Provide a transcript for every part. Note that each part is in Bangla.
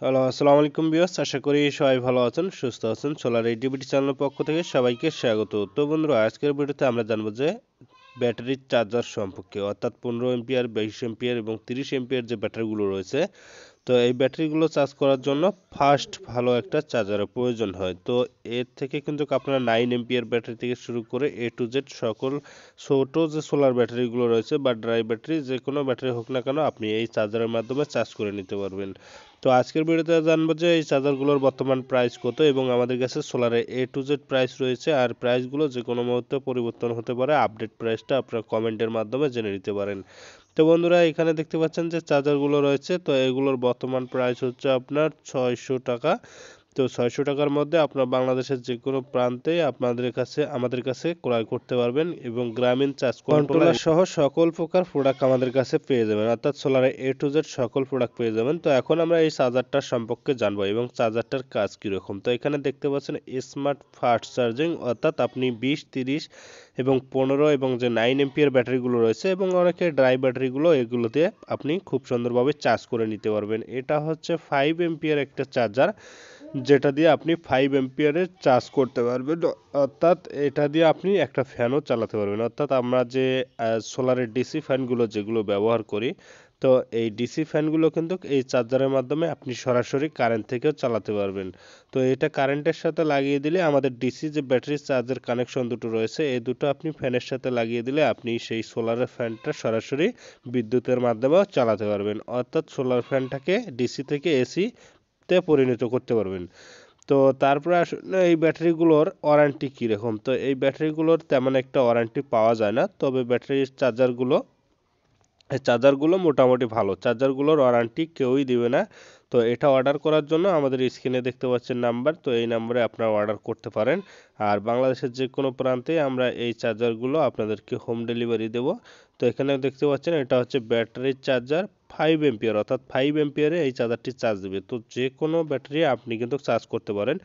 হ্যালো, আসসালামু আলাইকুম ভিউয়ার্স। আশা করি সবাই ভালো আছেন, সুস্থ আছেন। সোলার এইটিভিটি চ্যানেলের পক্ষ থেকে সবাইকে স্বাগত। তো বন্ধুরা, আজকের ভিডিওতে আমরা জানবো যে ব্যাটারির চার্জার সম্পর্কে, অর্থাৎ 15 এম্পিয়ার, 22 এম্পিয়ার এবং 30 এম্পিয়ার যে ব্যাটারিগুলো রয়েছে। তো এই ব্যাটারিগুলো চার্জ করার জন্য ফার্স্ট ভালো একটা চার্জারের প্রয়োজন হয়। তো এর থেকে কিন্তু আপনারা 9 এম্পিয়ার ব্যাটারি থেকে শুরু করে এ টু জেড সকল ছোট যে সোলার ব্যাটারিগুলো রয়েছে বা ড্রাই ব্যাটারি, যে কোনো ব্যাটারি হোক না কেন, আপনি এই চার্জারের মাধ্যমে চার্জ করে নিতে পারবেন। তো আজকের ভিডিওতে জানবো যে এই চার্জারগুলোর বর্তমান প্রাইস কত এবং আমাদের কাছে সোলারে এ টু জেড প্রাইস রয়েছে, আর প্রাইসগুলো যে কোনো মুহূর্তে পরিবর্তন হতে পারে। আপডেট প্রাইসটা আপনারা কমেন্টের মাধ্যমে জেনে নিতে পারেন। তো বন্ধুরা, এখানে দেখতে পাচ্ছেন যে চার্জারগুলো রয়েছে। তো এগুলোর বর্তমান প্রাইস হচ্ছে আপনার 600 টাকা। তো 600 টাকার মধ্যে আপনার বাংলাদেশের যে কোনো প্রান্তে আমাদের কাছে ক্রয় করতে পারবেন এবং গ্রামীণ চার্জ কন্ট্রোলার সহ সকল প্রকার প্রোডাক্ট আমাদের কাছে পেয়ে যাবেন, অর্থাৎ সোলারে এ টু জেড সকল প্রোডাক্ট পেয়ে যাবেন। তো এখন আমরা এই চার্জারটার সম্পর্কে জানবো এবং চার্জারটার কাজ কীরকম। তো এখানে দেখতে পাচ্ছেন স্মার্ট ফাস্ট চার্জিং, অর্থাৎ আপনি 20, 30 এবং 15 এবং যে 9 এম্পিয়ার ব্যাটারিগুলো রয়েছে এবং অনেকে ড্রাই ব্যাটারিগুলো, এগুলো দিয়ে আপনি খুব সুন্দরভাবে চার্জ করে নিতে পারবেন। এটা হচ্ছে 5 এম্পিয়ার একটা চার্জার, যেটা দিয়ে আপনি 5 এম্পিয়ারের চার্জ করতে পারবেন। অর্থাৎ এটা দিয়ে আপনি একটা ফ্যানও চালাতে পারবেন। অর্থাৎ আমরা যে সোলারের ডিসি ফ্যানগুলো যেগুলো ব্যবহার করি, তো এই ডিসি ফ্যানগুলো কিন্তু এই চার্জারের মাধ্যমে আপনি সরাসরি কারেন্ট থেকেও চালাতে পারবেন। তো এটা কারেন্টের সাথে লাগিয়ে দিলে, আমাদের ডিসি যে ব্যাটারি চার্জের কানেকশন দুটো রয়েছে, এই দুটো আপনি ফ্যানের সাথে লাগিয়ে দিলে আপনি সেই সোলারের ফ্যানটা সরাসরি বিদ্যুতের মাধ্যমেও চালাতে পারবেন। অর্থাৎ সোলার ফ্যানটাকে ডিসি থেকে এসি তে পরিণত করতে পারবেন। তো তারপরে আসলে এই ব্যাটারিগুলোর ওয়ারেন্টি কীরকম। তো এই ব্যাটারিগুলোর তেমন একটা ওয়ারেন্টি পাওয়া যায় না, তবে ব্যাটারির চার্জারগুলো মোটামুটি ভালো। চার্জারগুলোর ওয়ারেন্টি কেউই দিবে না। তো এটা অর্ডার করার জন্য আমাদের স্ক্রিনে দেখতে পাচ্ছেন নাম্বার, তো এই নাম্বারে আপনারা অর্ডার করতে পারেন। আর বাংলাদেশের যে কোনো প্রান্তে আমরা এই চার্জারগুলো আপনাদেরকে হোম ডেলিভারি দেব। তো এখানে দেখতে পাচ্ছেন এটা হচ্ছে ব্যাটারির চার্জার 5 এম্পিয়ার, অর্থাৎ 5 এম্পিয়ারে এই চার্জারটি চার্জ দেবে। তো যে কোনো ব্যাটারি আপনি কিন্তু চার্জ করতে পারেন।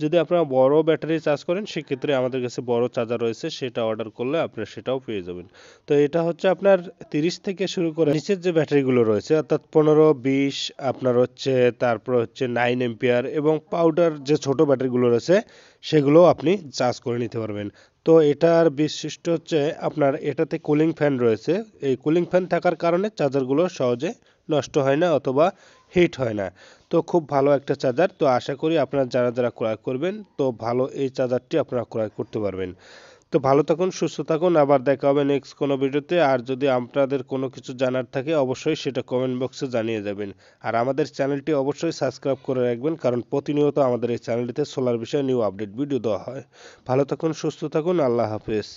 যদি আপনারা বড় ব্যাটারি চার্জ করেন, সেক্ষেত্রে আমাদের কাছে বড় চার্জার রয়েছে, সেটা অর্ডার করলে আপনারা সেটাও পেয়ে যাবেন। তো এটা হচ্ছে আপনার 30 থেকে শুরু করে নিচের যে ব্যাটারিগুলো রয়েছে, অর্থাৎ 15, 20, আপনার হচ্ছে তারপর হচ্ছে 9 এম্পিয়ার এবং পাউডার যে ছোট ব্যাটারিগুলো রয়েছে, সেগুলো আপনি চার্জ করে নিতে পারবেন। তো এটার বৈশিষ্ট্য হচ্ছে আপনার এটাতে কুলিং ফ্যান রয়েছে। এই কুলিং ফ্যান থাকার কারণে চার্জারগুলো সহজে নষ্ট হয় না অথবা হিট হয় না। তো খুব ভালো একটা চার্জার। তো আশা করি আপনারা যারা যারা ক্রয় করবেন, তো ভালো এই চার্জারটি আপনারা ক্রয় করতে পারবেন। তো ভালো থাকুন, সুস্থ থাকুন, আবার দেখা হবে নেক্সট কোনো ভিডিওতে। আর যদি আপনাদের কোনো কিছু জানার থাকে, অবশ্যই সেটা কমেন্ট বক্সে জানিয়ে যাবেন। আর আমাদের চ্যানেলটি অবশ্যই সাবস্ক্রাইব করে রাখবেন, কারণ প্রতিনিয়ত আমাদের এই চ্যানেলটিতে সোলার বিষয়ে নিউ আপডেট ভিডিও দেওয়া হয়। ভালো থাকুন, সুস্থ থাকুন, আল্লাহ হাফেজ।